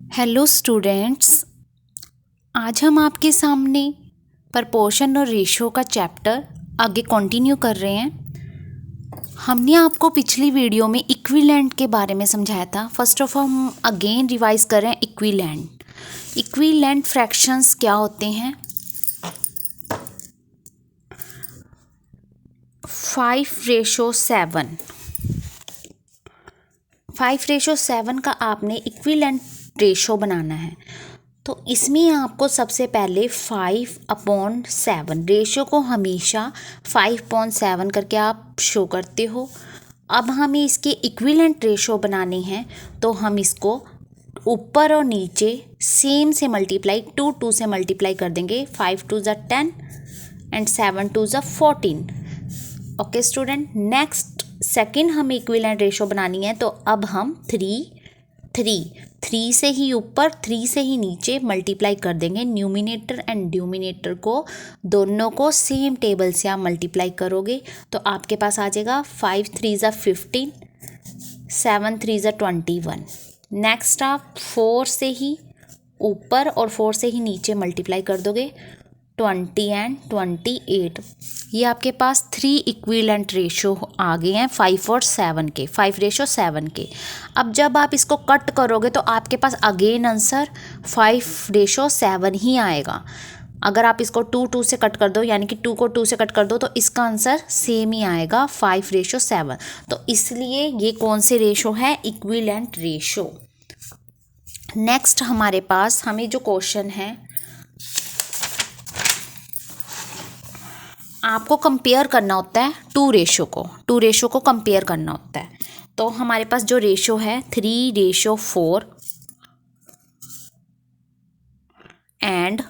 Hello students, आज हम आपके सामने प्रपोर्शन और रेशो का चैप्टर आगे कंटिन्यू कर रहे हैं। हमने आपको पिछली वीडियो में इक्विवेलेंट के बारे में समझाया था। फर्स्ट ऑफ ऑल हम अगेन रिवाइज कर रहे हैं इक्विवेलेंट। इक्विवेलेंट फ्रैक्शंस क्या होते हैं? 5:7। 5:7 का आपने इक्विवेलेंट रेशो बनाना है। तो इसमें आपको सबसे पहले 5/7 रेशो को हमेशा 5/7 करके आप शो करते हो। अब हमें इसके इक्विवेलेंट रेशो बनाने हैं, तो हम इसको ऊपर और नीचे सेम से मल्टीप्लाई 2 से मल्टीप्लाई कर देंगे। 5 2 ज़ा 10 एंड 7 2 ज़ा 14। ओके स्टूडेंट, नेक्स्ट सेकेंड हमें इक्विवेलेंट रेशो बनानी है। तो अब हम 3 से ही ऊपर 3 से ही नीचे मल्टीप्लाई कर देंगे। न्यूमिनेटर एंड डिनोमिनेटर को दोनों को सेम टेबल से आप मल्टीप्लाई करोगे तो आपके पास आ जाएगा 5 3 ज़ा 15, 7 3 ज़ा 21। नेक्स्ट आप 4 से ही ऊपर और 4 से ही नीचे मल्टीप्लाई कर दोगे 20 एंड 28। ये आपके पास 3 इक्विवेलेंट रेशो आ गए हैं 5 और 7 के, 5:7 के। अब जब आप इसको कट करोगे तो आपके पास अगेन आंसर 5:7 ही आएगा। अगर आप इसको 2 से कट कर दो, यानी कि 2 को 2 से कट कर दो, तो इसका आंसर सेम ही आएगा 5:7। तो इसलिए ये कौन से रेशो है? Equivalent ratio. नेक्स्ट हमारे पास हमें जो क्वेश्चन है, आपको कंपेयर करना होता है टू रेशो को कंपेयर करना होता है। तो हमारे पास जो रेशो है 3:4 एंड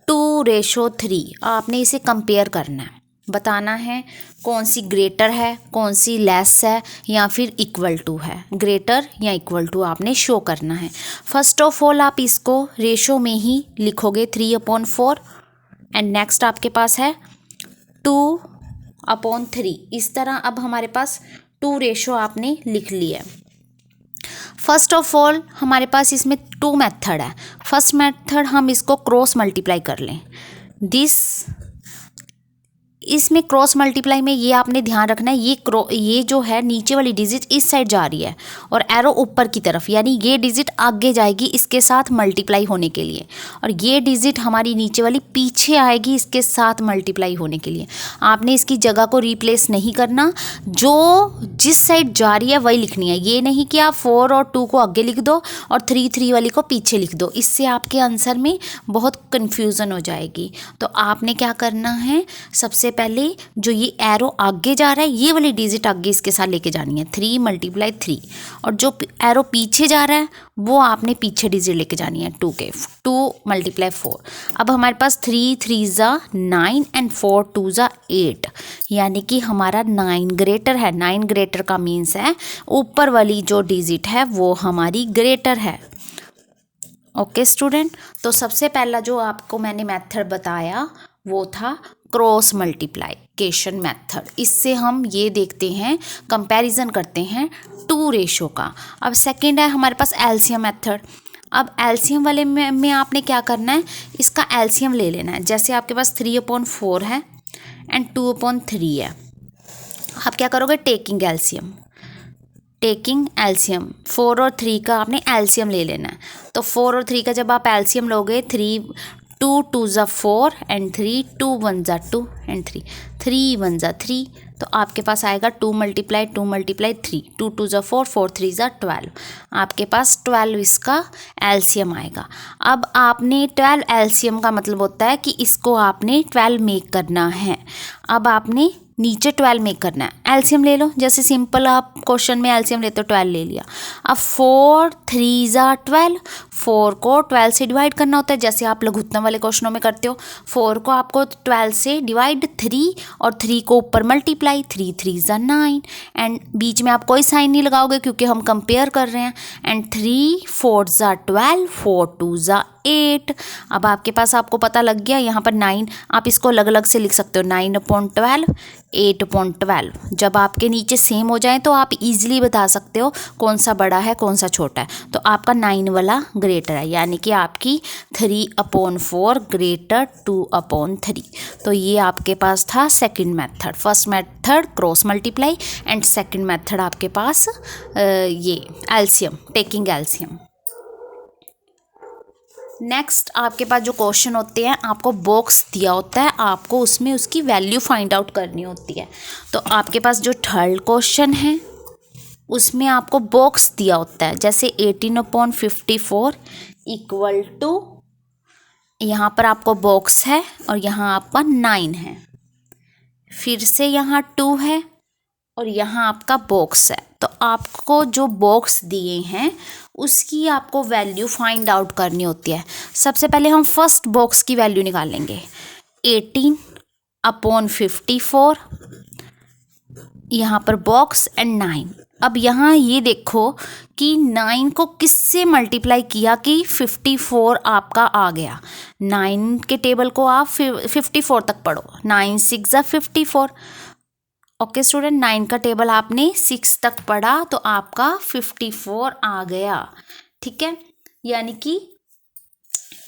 2:3, आपने इसे कंपेयर करना है, बताना है कौन सी ग्रेटर है, कौन सी लेस है, या फिर इक्वल टू है। ग्रेटर या इक्वल टू आपने शो करना है। फर्स्ट ऑफ ऑल आप इसको रेशो में ही लिखोगे 3/4 एंड नेक्स्ट आपके पास है 2/3। इस तरह अब हमारे पास 2 रेशो आपने लिख लिया। फर्स्ट ऑफ ऑल हमारे पास इसमें 2 मेथड है। फर्स्ट मेथड हम इसको क्रॉस मल्टीप्लाई कर लें। इसमें क्रॉस मल्टीप्लाई में ये आपने ध्यान रखना है, ये जो है नीचे वाली डिजिट इस साइड जा रही है और एरो ऊपर की तरफ, यानी ये डिजिट आगे जाएगी इसके साथ मल्टीप्लाई होने के लिए, और ये डिजिट हमारी नीचे वाली पीछे आएगी इसके साथ मल्टीप्लाई होने के लिए। आपने इसकी जगह को रिप्लेस नहीं करना, जो जिस साइड जा रही है वही लिखनी है। ये नहीं कि आप 4 और 2 को आगे लिख दो और 3 वाली को पीछे लिख दो, इससे आपके आंसर में बहुत कन्फ्यूज़न हो जाएगी। तो आपने क्या करना है, सबसे पहले जो ये एरो आगे जा रहा है ये वाली डिजिट आगे इसके साथ लेके जानी है, 3 × 3, और जो एरो पीछे जा रहा है वो आपने पीछे डिजिट लेके जानी है 2 × 4। अब हमारे पास 3 3 ज़ा 9 एंड 4 2 ज़ा 8, यानी कि हमारा 9 ग्रेटर है। 9 ग्रेटर का मीन्स है ऊपर वाली जो डिजिट है वो हमारी ग्रेटर है। ओके स्टूडेंट, तो सबसे पहला जो आपको मैंने मेथड बताया वो था क्रॉस मल्टीप्लिकेशन मेथड। इससे हम ये देखते हैं, कंपैरिजन करते हैं 2 रेशो का। अब सेकंड है हमारे पास एलसीएम मेथड। अब एलसीएम वाले में आपने क्या करना है, इसका एलसीएम ले लेना है। जैसे आपके पास 3/4 है एंड 2/3 है। आप क्या करोगे, टेकिंग एलसीएम 4 और 3 का आपने एलसीएम ले लेना है। तो 4 और 3 का जब आप एलसीएम लोगे, 2 2 ज़ा 4 एंड 3, 2 1 ज़ा 2 एंड 3 1 ज़ा 3। तो आपके पास आएगा 2 × 3, 2 2 ज़ा 4, 4 3 ज़ा 12। आपके पास 12 इसका एलसीएम आएगा। अब आपने 12 एलसीएम का मतलब होता है कि इसको आपने 12 मेक करना है। अब आपने नीचे 12 मेक करना है, एलसीएम ले लो। जैसे सिंपल आप क्वेश्चन में एलसीएम लेते हो, 12 ले लिया। अब 4 3 ज़ा 12, 4 को 12 से डिवाइड करना होता है, जैसे आप लघुत्तम वाले क्वेश्चनों में करते हो। 4 को आपको 12 से डिवाइड 3 और 3 को ऊपर मल्टीप्लाई, 3 3 ज़ा 9 एंड बीच में आप कोई साइन नहीं लगाओगे क्योंकि हम कंपेयर कर रहे हैं। एंड 3 4 ज़ा 12, 4 2 ज़ा 8। अब आपके पास आपको पता लग गया यहाँ पर 9, आप इसको अलग अलग से लिख सकते हो। 9/12 8/12। जब आपके नीचे सेम हो जाए तो आप इजीली बता सकते हो कौन सा बड़ा है कौन सा छोटा है। तो आपका 9 वाला ग्रेटर है, यानी कि आपकी 3/4 ग्रेटर 2/3। तो ये आपके पास था second method. First method cross multiply and second method आपके पास ये एलसीएम, टेकिंग एलसीएम। नेक्स्ट आपके पास जो क्वेश्चन होते हैं, आपको बॉक्स दिया होता है, आपको उसमें उसकी वैल्यू फाइंड आउट करनी होती है। तो आपके पास जो थर्ड क्वेश्चन है उसमें आपको बॉक्स दिया होता है, जैसे 18/54 इक्वल टू, यहाँ पर आपको बॉक्स है और यहाँ आपका 9 है, फिर से यहाँ 2 है और यहाँ आपका बॉक्स है। तो आपको जो बॉक्स दिए हैं उसकी आपको वैल्यू फाइंड आउट करनी होती है। सबसे पहले हम फर्स्ट बॉक्स की वैल्यू निकालेंगे, 18/54, यहाँ पर बॉक्स एंड 9। अब यहाँ ये देखो कि 9 को किससे मल्टीप्लाई किया कि 54 आपका आ गया। 9 के टेबल को आप 54 तक पढ़ो, 9 6 ज़ा 54। ओके स्टूडेंट, 9 का टेबल आपने 6 तक पढ़ा तो आपका 54 आ गया। ठीक है, यानी कि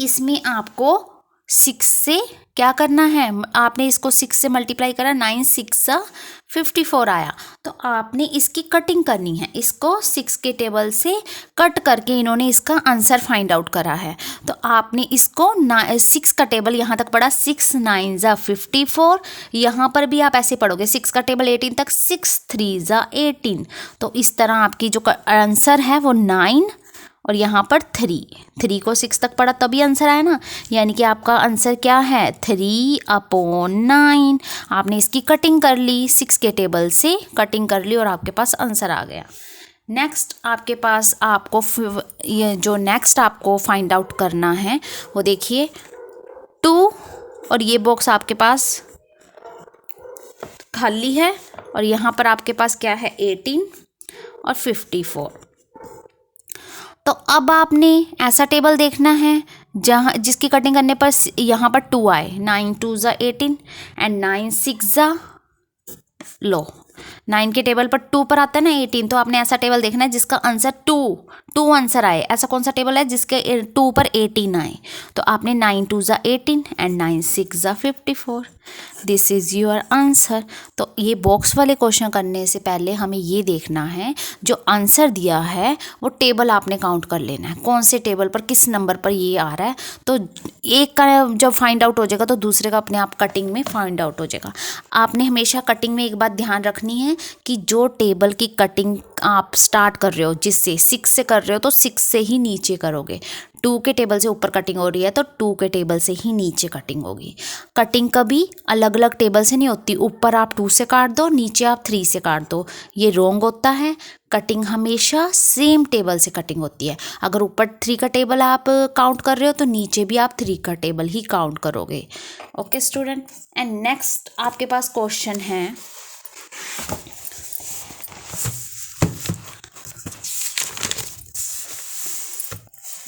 इसमें आपको 6 से क्या करना है, आपने इसको 6 से मल्टीप्लाई करा, 9 6 ज़ा 54 आया। तो आपने इसकी कटिंग करनी है, इसको 6 के टेबल से कट करके इन्होंने इसका आंसर फाइंड आउट करा है। तो आपने इसको 6 का टेबल यहाँ तक पढ़ा, 6 9 ज़ा 54। यहाँ पर भी आप ऐसे पढ़ोगे, 6 का टेबल 18 तक, 6 3 ज़ा 18। तो इस तरह आपकी जो आंसर है वो 9 और यहाँ पर 3 को 6 तक पढ़ा तभी आंसर आया ना, यानी कि आपका आंसर क्या है 3/9। आपने इसकी कटिंग कर ली, 6 के टेबल से कटिंग कर ली और आपके पास आंसर आ गया। नेक्स्ट आपके पास आपको ये जो नेक्स्ट आपको फाइंड आउट करना है वो देखिए 2, और ये बॉक्स आपके पास खाली है और यहाँ पर आपके पास क्या है 18 और 54। तो अब आपने ऐसा टेबल देखना है जहाँ जिसकी कटिंग करने पर यहाँ पर 2 आए, 9 2 ज़ा 18 एंड 9 6 ज़ा, लो 9 के टेबल पर 2 पर आता है ना 18। तो आपने ऐसा टेबल देखना है जिसका आंसर 2 आंसर आए। ऐसा कौन सा टेबल है जिसके 2 पर 18 आए। तो आपने 9 2 ज़ा 18 एंड 9 6 ज़ा 54, दिस इज़ योर आंसर। तो ये बॉक्स वाले क्वेश्चन करने से पहले हमें ये देखना है जो आंसर दिया है वो टेबल आपने काउंट कर लेना है, कौन से टेबल पर किस नंबर पर ये आ रहा है। तो एक का जब फाइंड आउट हो जाएगा तो दूसरे का अपने आप कटिंग में फाइंड आउट हो जाएगा। आपने हमेशा कटिंग में एक बात ध्यान रखनी है कि जो टेबल की कटिंग आप स्टार्ट कर रहे हो, जिससे 6 से कर रहे हो तो 6 से ही नीचे करोगे। 2 के टेबल से ऊपर कटिंग हो रही है तो 2 के टेबल से ही नीचे कटिंग होगी। कटिंग कभी अलग अलग टेबल से नहीं होती, ऊपर आप 2 से काट दो, नीचे आप 3 से काट दो, ये रॉन्ग होता है। कटिंग हमेशा सेम टेबल से कटिंग होती है। अगर ऊपर 3 का टेबल आप काउंट कर रहे हो तो नीचे भी आप 3 का टेबल ही काउंट करोगे। ओके स्टूडेंट, एंड नेक्स्ट आपके पास क्वेश्चन है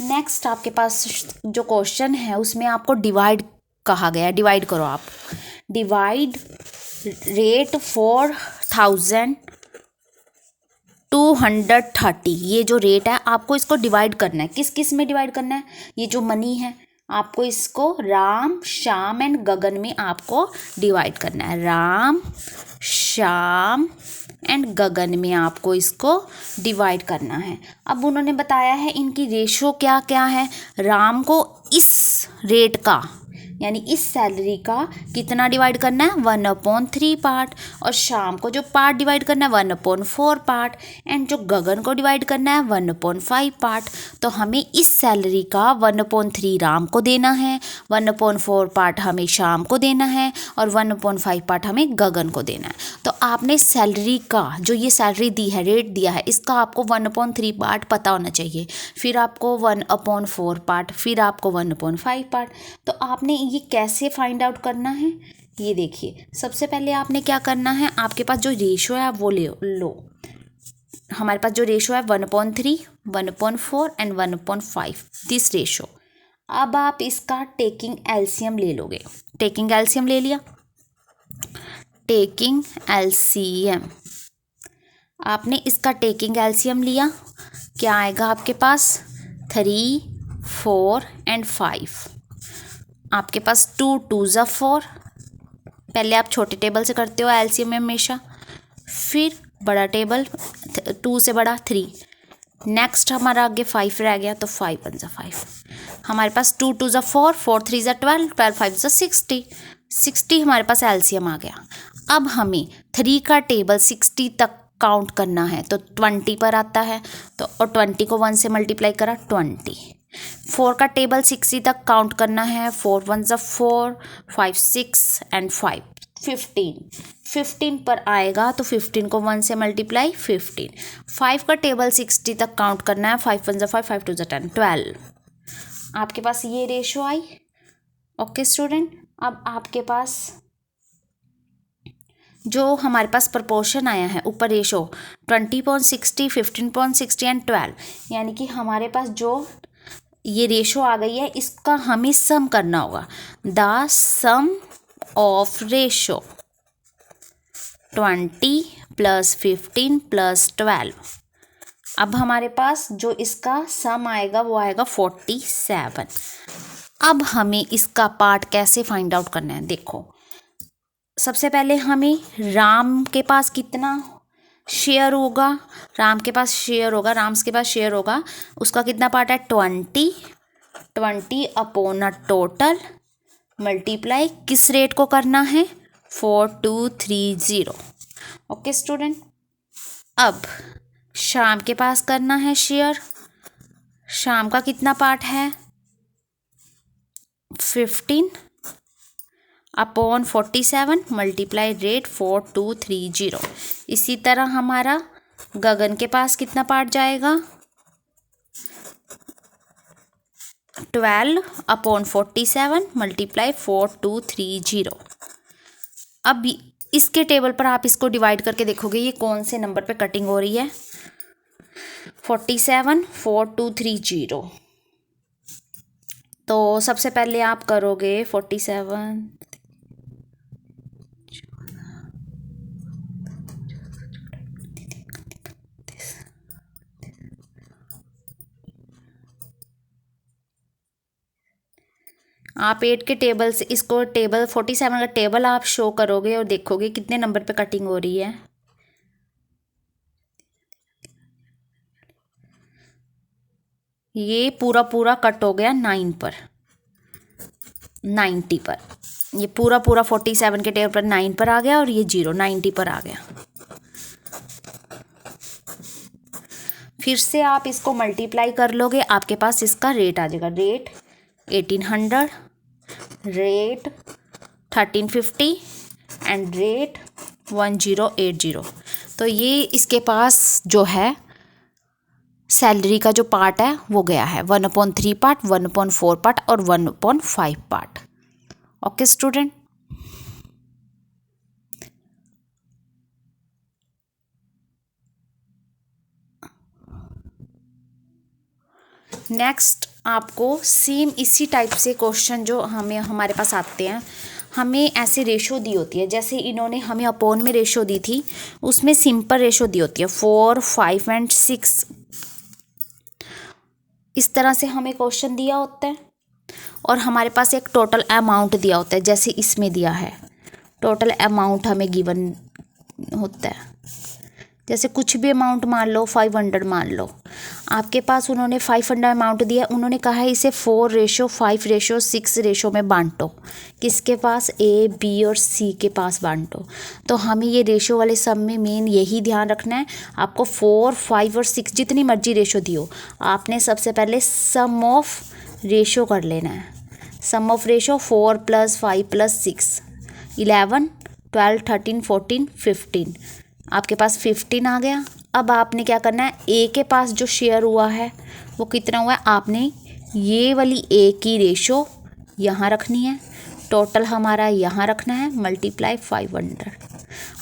नेक्स्ट आपके पास जो क्वेश्चन है उसमें आपको डिवाइड कहा गया, डिवाइड करो आप। डिवाइड रेट 4230, ये जो रेट है आपको इसको डिवाइड करना है। किस किस में डिवाइड करना है, ये जो मनी है आपको इसको राम श्याम एंड गगन में आपको डिवाइड करना है। राम श्याम एंड गगन में आपको इसको डिवाइड करना है। अब उन्होंने बताया है इनकी रेशो क्या क्या है। राम को इस रेट का यानी इस सैलरी का कितना डिवाइड करना है 1/3 पार्ट, और शाम को जो पार्ट डिवाइड करना है 1/4 पार्ट, एंड जो गगन को डिवाइड करना है 1/5 पार्ट। तो हमें इस सैलरी का 1/3 राम को देना है, 1/4 पार्ट हमें शाम को देना है और 1/5 पार्ट हमें गगन को देना है। तो आपने सैलरी का जो ये सैलरी दी है, रेट दिया है, इसका आपको 1/3 पार्ट पता होना चाहिए, फिर आपको 1/4 पार्ट, फिर आपको 1/5 पार्ट। तो आपने ये कैसे फाइंड आउट करना है, ये देखिए। सबसे पहले आपने क्या करना है, आपके पास जो रेशो है वो लो। हमारे पास जो रेशो है 1/3, 1/4 एंड 1/5, दिस रेशो। अब आप इसका टेकिंग एलसीएम ले लोगे। टेकिंग एलसीएम ले लिया। टेकिंग एलसीएम, आपने इसका टेकिंग एलसीएम लिया, क्या आएगा आपके पास 3, 4 एंड 5। आपके पास 2 2 ज़ा 4, पहले आप छोटे टेबल से करते हो एलसीएम में हमेशा, फिर बड़ा टेबल 2 से बड़ा 3, नेक्स्ट हमारा आगे 5 रह गया, तो 5 1 ज़ा 5। हमारे पास 2 2 ज़ा 4, 4 3 ज़ा 12, 12 5 ज़ा 60, 60 हमारे पास एलसीएम आ गया। अब हमें 3 का टेबल 60 तक काउंट करना है, तो 20 पर आता है, तो और 20 को 1 से मल्टीप्लाई करा 20। 4 का टेबल 60 तक काउंट करना है, 4 1 ज़ा 4, 5 6 एंड 5 15, 15 पर आएगा, तो 15 को 1 से मल्टीप्लाई 15। 5 का टेबल 60 तक काउंट करना है, 5 1 ज़ा 5, 5 2 ज़ा 10, 12। आपके पास ये रेशो आई। ओके स्टूडेंट, अब आपके पास जो हमारे पास प्रपोर्शन आया है ऊपर रेशो 20/60, 15/60 एंड 12, यानी कि हमारे पास जो ये रेशो आ गई है, इसका हमें सम करना होगा। The sum of ratio 20 + 15 + 12। अब हमारे पास जो इसका सम आएगा वो आएगा 47। अब हमें इसका पार्ट कैसे फाइंड आउट करना है, देखो सबसे पहले हमें राम के पास कितना शेयर होगा, राम्स के पास शेयर होगा, उसका कितना पार्ट है 20 अपॉन अ टोटल मल्टीप्लाई किस रेट को करना है 4230। ओके स्टूडेंट, अब शाम के पास करना है शेयर, शाम का कितना पार्ट है 15 अपॉन 47 मल्टीप्लाई रेट 4230। इसी तरह हमारा गगन के पास कितना पार्ट जाएगा 12 अपॉन 47 मल्टीप्लाई 4230। अब इसके टेबल पर आप इसको डिवाइड करके देखोगे ये कौन से नंबर पे कटिंग हो रही है 47 4230। तो सबसे पहले आप करोगे 47 आप 8 के टेबल से इसको टेबल 47 का टेबल आप शो करोगे और देखोगे कितने नंबर पे कटिंग हो रही है। ये पूरा पूरा कट हो गया 9 पर 90 पर, ये पूरा 47 के टेबल पर 9 पर आ गया और ये 90 पर आ गया। फिर से आप इसको मल्टीप्लाई कर लोगे, आपके पास इसका रेट आ जाएगा, रेट 1800, रेट 1350 एंड रेट 1080। तो ये इसके पास जो है सैलरी का जो पार्ट है वो गया है 1/3 पार्ट, 1/4 पार्ट और 1/5 पार्ट। ओके स्टूडेंट, नेक्स्ट आपको सेम इसी टाइप से क्वेश्चन जो हमारे पास आते हैं, हमें ऐसे रेशो दी होती है, जैसे इन्होंने हमें अपॉन में रेशो दी थी, उसमें सिंपल रेशो दी होती है 4 5 एंड 6। इस तरह से हमें क्वेश्चन दिया होता है और हमारे पास एक टोटल अमाउंट दिया होता है, जैसे इसमें दिया है टोटल अमाउंट हमें गिवन होता है, जैसे कुछ भी अमाउंट मान लो 500 मान लो, आपके पास उन्होंने 500 अमाउंट दिया, उन्होंने कहा है इसे 4:5:6 रेशो में बांटो, किसके पास A B और C के पास बांटो। तो हमें ये रेशो वाले सब में मेन यही ध्यान रखना है, आपको 4 5 और 6 जितनी मर्जी रेशो दियो, आपने सबसे पहले सम ऑफ रेशो कर लेना है। सम ऑफ रेशो 4 + 5 + 6 11 12 13 14 15, आपके पास 15 आ गया। अब आपने क्या करना है, ए के पास जो शेयर हुआ है वो कितना हुआ है, आपने ये वाली ए की रेशो यहाँ रखनी है, टोटल हमारा यहाँ रखना है मल्टीप्लाई 500।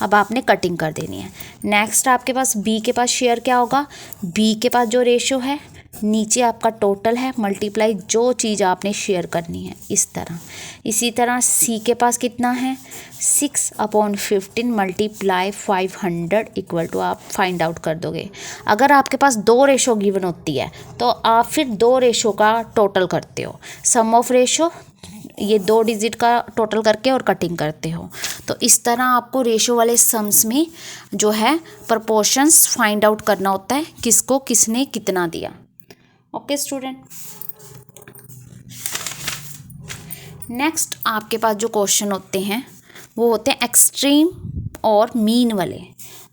अब आपने कटिंग कर देनी है। नेक्स्ट आपके पास बी के पास शेयर क्या होगा, बी के पास जो रेशो है नीचे आपका टोटल है मल्टीप्लाई जो चीज़ आपने शेयर करनी है, इस तरह। इसी तरह सी के पास कितना है, 6/15 मल्टीप्लाई 500 इक्वल टू, आप फाइंड आउट कर दोगे। अगर आपके पास 2 रेशो गिवन होती है तो आप फिर 2 रेशो का टोटल करते हो, सम ऑफ रेशो, ये 2 डिजिट का टोटल करके और कटिंग करते हो। तो इस तरह आपको रेशो वाले सम्स में जो है प्रपोर्शंस फाइंड आउट करना होता है, किसको किसने कितना दिया। ओके स्टूडेंट, नेक्स्ट आपके पास जो क्वेश्चन होते हैं वो होते हैं एक्सट्रीम और मीन वाले।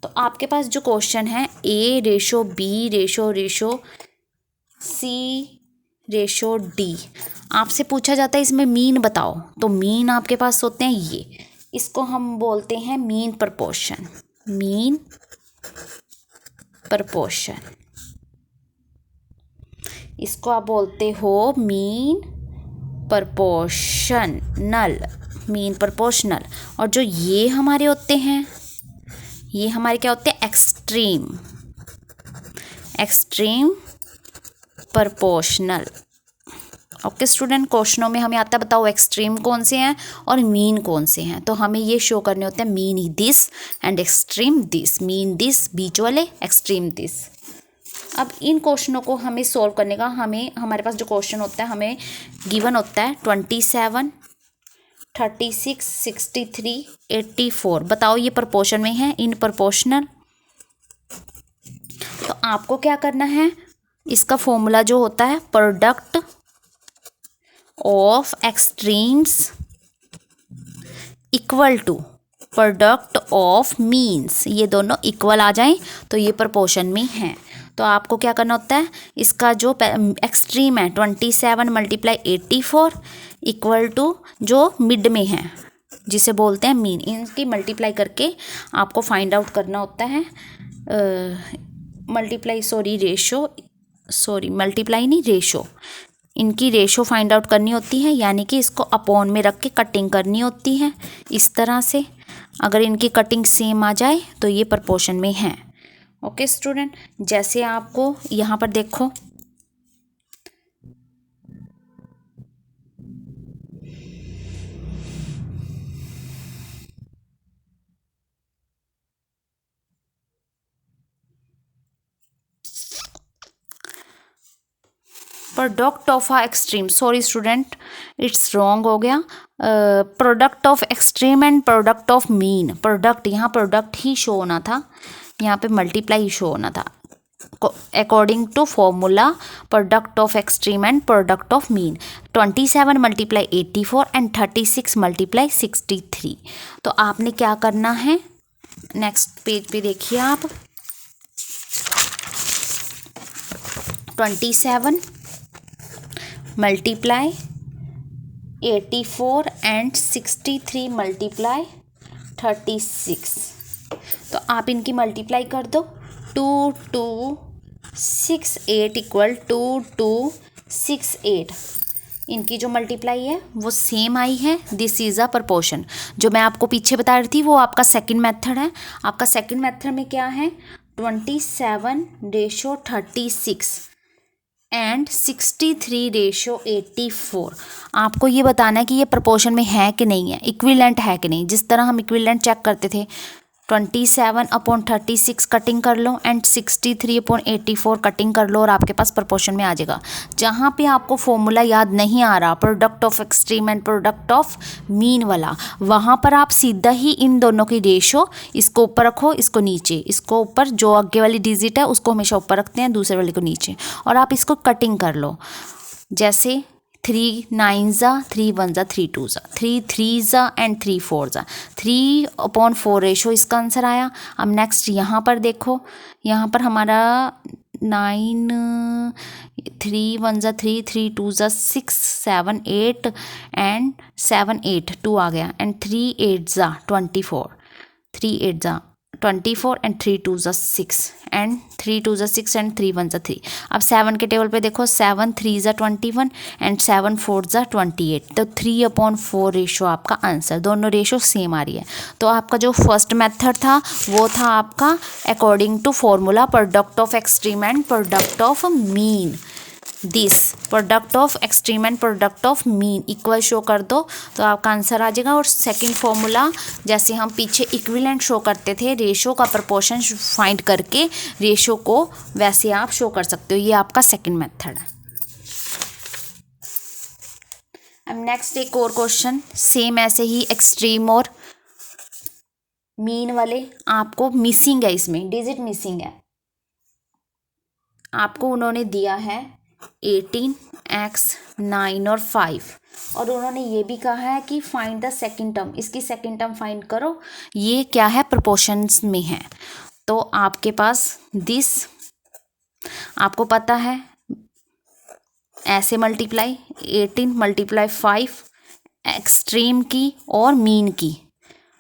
तो आपके पास जो क्वेश्चन है A ratio B ratio C ratio D, आपसे पूछा जाता है इसमें मीन बताओ। तो मीन आपके पास होते हैं ये, इसको हम बोलते हैं मीन प्रपोर्शन, मीन प्रपोर्शन, इसको आप बोलते हो मीन प्रपोर्शनल, मीन प्रपोर्शनल। और जो ये हमारे होते हैं, ये हमारे क्या होते हैं, extreme, extreme proportional. Okay student, क्वेश्चनों में हमें आता है बताओ एक्सट्रीम कौन से हैं और मीन कौन से हैं। तो हमें ये शो करने होते हैं mean this and extreme this, mean this बीच वाले, एक्सट्रीम दिस। अब इन क्वेश्चनों को हमें सॉल्व करने का, हमारे पास जो क्वेश्चन होता है हमें गिवन होता है 27, 36, 63, 84। बताओ ये प्रपोर्शन में है, इन प्रपोर्शनल। तो आपको क्या करना है, इसका फॉर्मूला जो होता है product of extremes equal to product of means, ये दोनों इक्वल आ जाएं तो ये प्रपोर्शन में हैं। तो आपको क्या करना होता है, इसका जो एक्सट्रीम है 27 मल्टीप्लाई 84 इक्वल टू जो मिड में है जिसे बोलते हैं मीन, इनकी मल्टीप्लाई करके आपको फाइंड आउट करना होता है मल्टीप्लाई नहीं रेशो, इनकी रेशो फाइंड आउट करनी होती है, यानी कि इसको अपॉन में रख के कटिंग करनी होती है इस तरह से। अगर इनकी कटिंग सेम आ जाए तो ये प्रपोर्शन में है। ओके स्टूडेंट, जैसे आपको यहाँ पर देखो product of ah extreme, sorry student it's wrong हो गया, product of extreme and product of mean. Product, यहाँ प्रोडक्ट ही शो होना था, यहाँ पे मल्टीप्लाई शो होना था according to formula product of extreme and product of mean. 27 multiply 84 and 36 multiply 63। तो आपने क्या करना है, नेक्स्ट पेज पे देखिए आप, 27 मल्टीप्लाई 84 एंड 63 मल्टीप्लाई 36। तो आप इनकी मल्टीप्लाई कर दो, 2268 इक्वल 2268। इनकी जो मल्टीप्लाई है वो सेम आई है। This is a proportion. जो मैं आपको पीछे बता रही थी वो आपका सेकंड मेथड है। आपका सेकंड मेथड में क्या है, 27 रेशो 36 एंड 63 रेशो 84। आपको ये बताना है कि ये प्रपोर्शन में है कि नहीं है, इक्विवेलेंट है कि नहीं। जिस तरह हम इक्विवेलेंट चेक करते थे, 27/36 कटिंग कर लो एंड 63/84 कटिंग कर लो और आपके पास प्रपोर्शन में आ जाएगा। जहाँ पे आपको फॉर्मूला याद नहीं आ रहा product of extreme and product of mean वाला, वहाँ पर आप सीधा ही इन दोनों की रेशो, इसको ऊपर रखो, इसको नीचे, इसको ऊपर, जो आगे वाली डिजिट है उसको हमेशा ऊपर रखते हैं, दूसरे वाले को नीचे, और आप इसको कटिंग कर लो। जैसे 3 9 3 1 3 2 3 3 एंड 3 4 3/4 रेशो इसका आंसर आया। अब नेक्स्ट यहाँ पर देखो, यहाँ पर हमारा 9 3 1 3 3 2 6 7 8 एंड 7 8 2 आ गया एंड 3 8 24 3 8 24 एंड 3 2 6 एंड 3 2 6 एंड 3 1 3। अब 7 के टेबल पे देखो, 7 3 21 एंड 7 4 28। तो 3/4 रेशो आपका आंसर, दोनों रेशो सेम आ रही है। तो आपका जो फर्स्ट मेथड था वो था आपका according to formula product of extreme and product of mean. This product of extreme and product of mean equal show कर दो तो आपका आंसर आ जाएगा। और सेकंड फॉर्मूला जैसे हम पीछे इक्विवेलेंट शो करते थे रेशो का प्रपोर्शन फाइंड करके रेशो को वैसे आप शो कर सकते हो। ये आपका सेकंड मेथड है। अब नेक्स्ट एक और क्वेश्चन सेम ऐसे ही एक्सट्रीम और मीन वाले, आपको मिसिंग है, इसमें डिजिट मिसिंग है। आपको उन्होंने दिया है 18x 9 और 5 और उन्होंने ये भी कहा है कि फाइंड द सेकंड टर्म, इसकी सेकंड टर्म फाइंड करो। ये क्या है, प्रोपोर्शंस में है। तो आपके पास दिस आपको पता है ऐसे मल्टीप्लाई 18 मल्टीप्लाई 5 एक्सट्रीम की और मीन की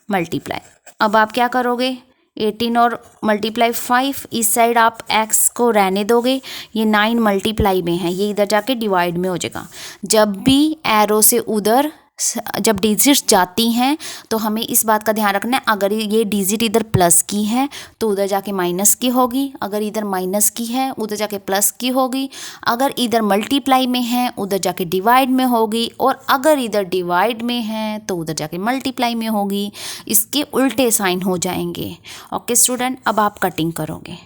मल्टीप्लाई। अब आप क्या करोगे, 18 और मल्टीप्लाई 5 इस साइड आप x को रहने दोगे, ये 9 मल्टीप्लाई में है, ये इधर जाके डिवाइड में हो जाएगा। जब भी एरो से उधर जब डिजिट्स जाती हैं तो हमें इस बात का ध्यान रखना है, अगर ये डिजिट इधर प्लस की है तो उधर जाके माइनस की होगी, अगर इधर माइनस की है उधर जाके प्लस की होगी, अगर इधर मल्टीप्लाई में है उधर जाके डिवाइड में होगी, और अगर इधर डिवाइड में है तो उधर जाके मल्टीप्लाई में होगी। इसके उल्टे साइन हो जाएंगे। ओके स्टूडेंट, अब आप कटिंग करोगे।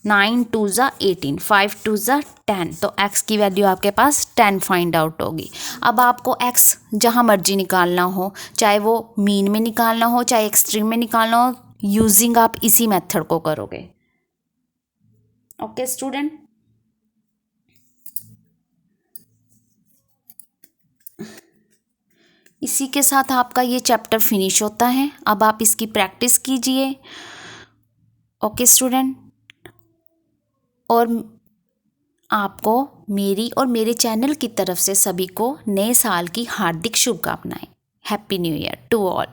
9 2 ज़ा 18, 5 2 ज़ा 10, तो x की वैल्यू आपके पास 10 फाइंड आउट होगी। अब आपको x जहाँ मर्जी निकालना हो, चाहे वो मीन में निकालना हो चाहे एक्सट्रीम में निकालना हो, यूजिंग आप इसी मेथड को करोगे। ओके स्टूडेंट, इसी के साथ आपका ये चैप्टर फिनिश होता है। अब आप इसकी प्रैक्टिस कीजिए। ओके स्टूडेंट, और आपको मेरी और मेरे चैनल की तरफ से सभी को नए साल की हार्दिक शुभकामनाएं। Happy new year to all.